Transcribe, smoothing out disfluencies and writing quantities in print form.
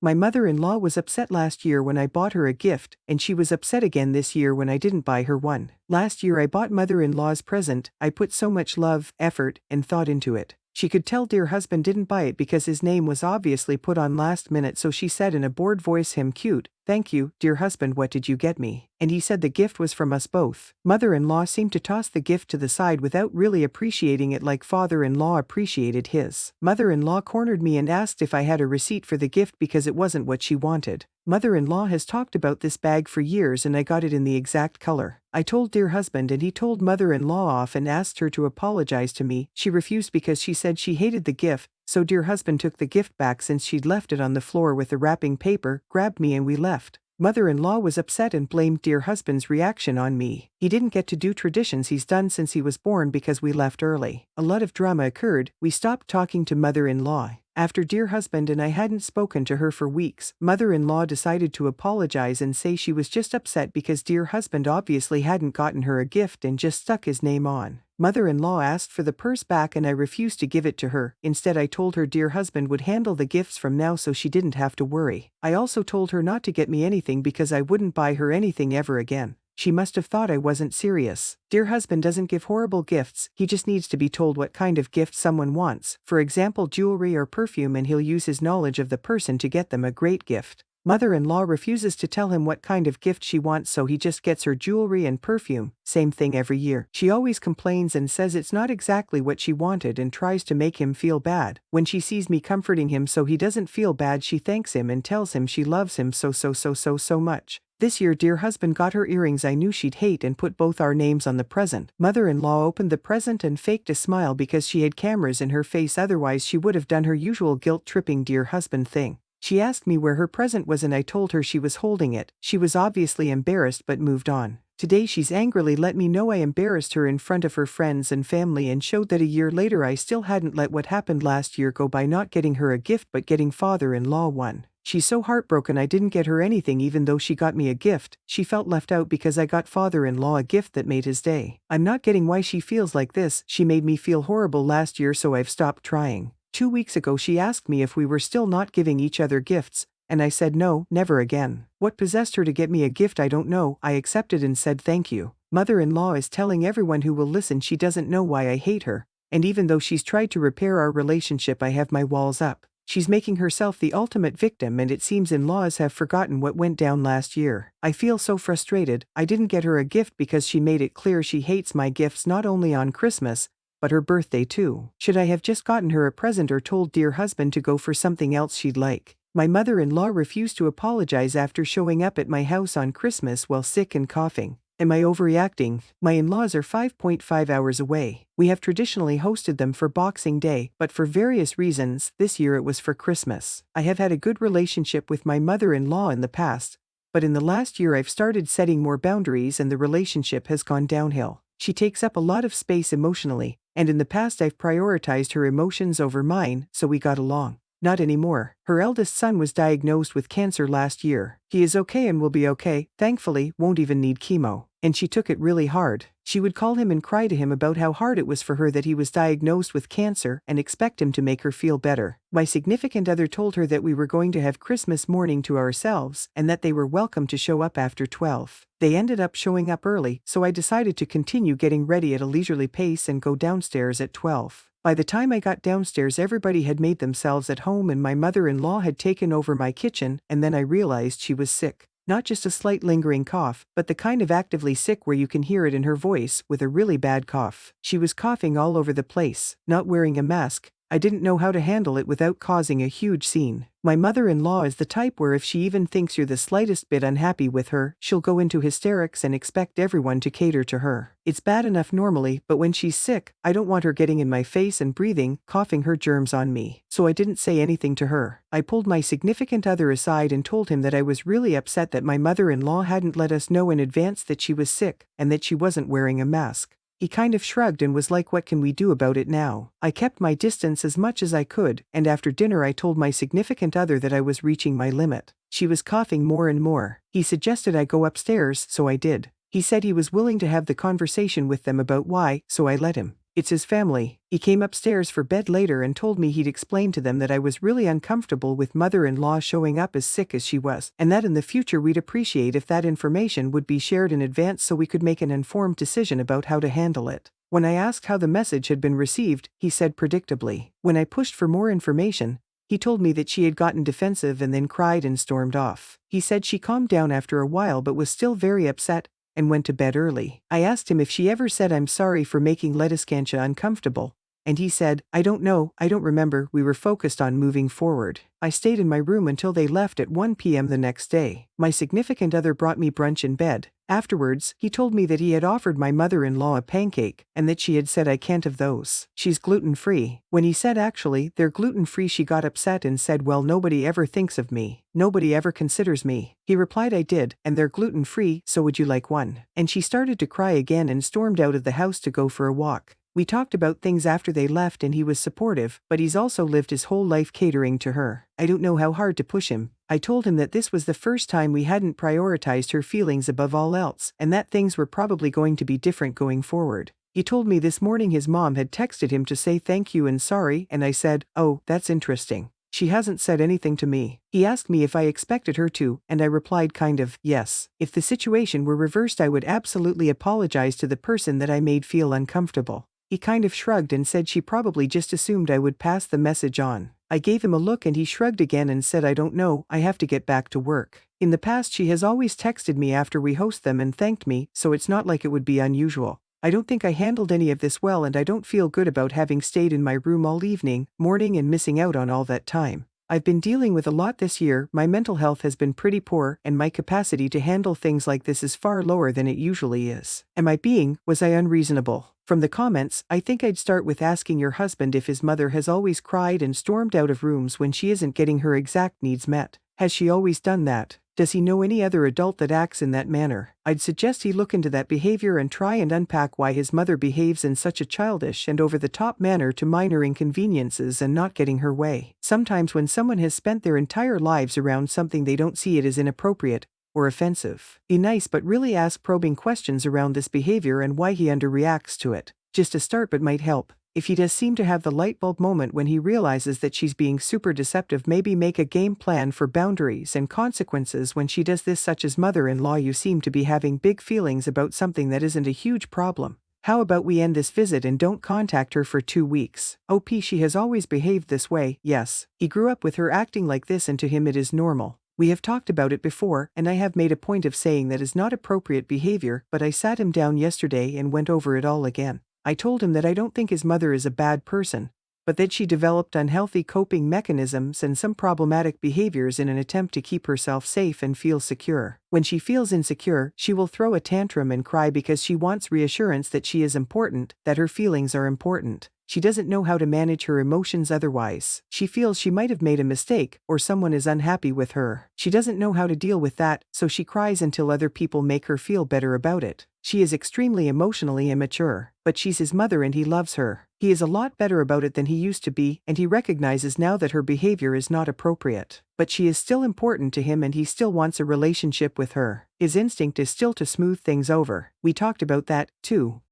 My mother-in-law was upset last year when I bought her a gift, and she was upset again this year when I didn't buy her one. Last year I bought mother-in-law's present. I put so much love, effort, and thought into it. She could tell dear husband didn't buy it because his name was obviously put on last minute, so she said in a bored voice, cute, thank you, dear husband, what did you get me? And he said the gift was from us both. Mother-in-law seemed to toss the gift to the side without really appreciating it like father-in-law appreciated his. Mother-in-law cornered me and asked if I had a receipt for the gift because it wasn't what she wanted. Mother-in-law has talked about this bag for years and I got it in the exact color. I told dear husband and he told mother-in-law off and asked her to apologize to me. She refused because she said she hated the gift, so dear husband took the gift back since she'd left it on the floor with the wrapping paper, grabbed me and we left. Mother-in-law was upset and blamed dear husband's reaction on me. He didn't get to do traditions he's done since he was born because we left early. A lot of drama occurred. We stopped talking to mother-in-law. After dear husband and I hadn't spoken to her for weeks, mother-in-law decided to apologize and say she was just upset because dear husband obviously hadn't gotten her a gift and just stuck his name on. Mother-in-law asked for the purse back and I refused to give it to her. Instead I told her dear husband would handle the gifts from now so she didn't have to worry. I also told her not to get me anything because I wouldn't buy her anything ever again. She must have thought I wasn't serious. Dear husband doesn't give horrible gifts, he just needs to be told what kind of gift someone wants, for example jewelry or perfume, and he'll use his knowledge of the person to get them a great gift. Mother-in-law refuses to tell him what kind of gift she wants, so he just gets her jewelry and perfume, same thing every year. She always complains and says it's not exactly what she wanted and tries to make him feel bad. When she sees me comforting him so he doesn't feel bad, she thanks him and tells him she loves him so much. This year dear husband got her earrings I knew she'd hate and put both our names on the present. Mother-in-law opened the present and faked a smile because she had cameras in her face, otherwise she would have done her usual guilt-tripping dear husband thing. She asked me where her present was and I told her she was holding it. She was obviously embarrassed but moved on. Today she's angrily let me know I embarrassed her in front of her friends and family and showed that a year later I still hadn't let what happened last year go by, not getting her a gift but getting father-in-law one. She's so heartbroken I didn't get her anything even though she got me a gift. She felt left out because I got father-in-law a gift that made his day. I'm not getting why she feels like this. She made me feel horrible last year so I've stopped trying. 2 weeks ago she asked me if we were still not giving each other gifts, and I said no, never again. What possessed her to get me a gift I don't know. I accepted and said thank you. Mother-in-law is telling everyone who will listen she doesn't know why I hate her, and even though she's tried to repair our relationship I have my walls up. She's making herself the ultimate victim and it seems in-laws have forgotten what went down last year. I feel so frustrated. I didn't get her a gift because she made it clear she hates my gifts not only on Christmas, but her birthday too. Should I have just gotten her a present or told dear husband to go for something else she'd like? My mother-in-law refused to apologize after showing up at my house on Christmas while sick and coughing. Am I overreacting? My in-laws are 5.5 hours away. We have traditionally hosted them for Boxing Day, but for various reasons, this year it was for Christmas. I have had a good relationship with my mother-in-law in the past, but in the last year I've started setting more boundaries and the relationship has gone downhill. She takes up a lot of space emotionally, and in the past I've prioritized her emotions over mine, so we got along. Not anymore. Her eldest son was diagnosed with cancer last year. He is okay and will be okay, thankfully, won't even need chemo. And she took it really hard. She would call him and cry to him about how hard it was for her that he was diagnosed with cancer and expect him to make her feel better. My significant other told her that we were going to have Christmas morning to ourselves and that they were welcome to show up after 12. They ended up showing up early, so I decided to continue getting ready at a leisurely pace and go downstairs at 12. By the time I got downstairs everybody had made themselves at home and my mother-in-law had taken over my kitchen, and then I realized she was sick. Not just a slight lingering cough, but the kind of actively sick where you can hear it in her voice, with a really bad cough. She was coughing all over the place, not wearing a mask. I didn't know how to handle it without causing a huge scene. My mother-in-law is the type where if she even thinks you're the slightest bit unhappy with her, she'll go into hysterics and expect everyone to cater to her. It's bad enough normally, but when she's sick, I don't want her getting in my face and breathing, coughing her germs on me. So I didn't say anything to her. I pulled my significant other aside and told him that I was really upset that my mother-in-law hadn't let us know in advance that she was sick, and that she wasn't wearing a mask. He kind of shrugged and was like, what can we do about it now? I kept my distance as much as I could, and after dinner I told my significant other that I was reaching my limit. She was coughing more and more. He suggested I go upstairs, so I did. He said he was willing to have the conversation with them about why, so I let him. It's his family. He came upstairs for bed later and told me he'd explain to them that I was really uncomfortable with mother-in-law showing up as sick as she was, and that in the future we'd appreciate if that information would be shared in advance so we could make an informed decision about how to handle it. When I asked how the message had been received, he said predictably. When I pushed for more information, he told me that she had gotten defensive and then cried and stormed off. He said she calmed down after a while but was still very upset and went to bed early. I asked him if she ever said I'm sorry for making Lettiscantia uncomfortable, and he said, I don't know, I don't remember, we were focused on moving forward. I stayed in my room until they left at 1 p.m. the next day. My significant other brought me brunch in bed. Afterwards, he told me that he had offered my mother-in-law a pancake, and that she had said I can't have those. She's gluten-free. When he said actually, they're gluten-free, she got upset and said, well, nobody ever thinks of me. Nobody ever considers me. He replied I did, and they're gluten-free, so would you like one? And she started to cry again and stormed out of the house to go for a walk. We talked about things after they left and he was supportive, but he's also lived his whole life catering to her. I don't know how hard to push him. I told him that this was the first time we hadn't prioritized her feelings above all else, and that things were probably going to be different going forward. He told me this morning his mom had texted him to say thank you and sorry, and I said, oh, that's interesting. She hasn't said anything to me. He asked me if I expected her to, and I replied kind of, yes. If the situation were reversed I would absolutely apologize to the person that I made feel uncomfortable. He kind of shrugged and said she probably just assumed I would pass the message on. I gave him a look and he shrugged again and said I don't know, I have to get back to work. In the past she has always texted me after we host them and thanked me, so it's not like it would be unusual. I don't think I handled any of this well and I don't feel good about having stayed in my room all evening, morning and missing out on all that time. I've been dealing with a lot this year, my mental health has been pretty poor and my capacity to handle things like this is far lower than it usually is. Was I unreasonable? From the comments, I think I'd start with asking your husband if his mother has always cried and stormed out of rooms when she isn't getting her exact needs met. Has she always done that? Does he know any other adult that acts in that manner? I'd suggest he look into that behavior and try and unpack why his mother behaves in such a childish and over-the-top manner to minor inconveniences and not getting her way. Sometimes when someone has spent their entire lives around something they don't see it as inappropriate or offensive. Be nice but really ask probing questions around this behavior and why he underreacts to it. Just a start but might help. If he does seem to have the light bulb moment when he realizes that she's being super deceptive, maybe make a game plan for boundaries and consequences when she does this, such as mother-in-law, you seem to be having big feelings about something that isn't a huge problem. How about we end this visit and don't contact her for 2 weeks? OP, she has always behaved this way, yes. He grew up with her acting like this and to him it is normal. We have talked about it before and I have made a point of saying that is not appropriate behavior, but I sat him down yesterday and went over it all again. I told him that I don't think his mother is a bad person, but that she developed unhealthy coping mechanisms and some problematic behaviors in an attempt to keep herself safe and feel secure. When she feels insecure, she will throw a tantrum and cry because she wants reassurance that she is important, that her feelings are important. She doesn't know how to manage her emotions otherwise. She feels she might have made a mistake or someone is unhappy with her. She doesn't know how to deal with that, so she cries until other people make her feel better about it. She is extremely emotionally immature, but she's his mother and he loves her. He is a lot better about it than he used to be, and he recognizes now that her behavior is not appropriate. But she is still important to him and he still wants a relationship with her. His instinct is still to smooth things over. We talked about that, too.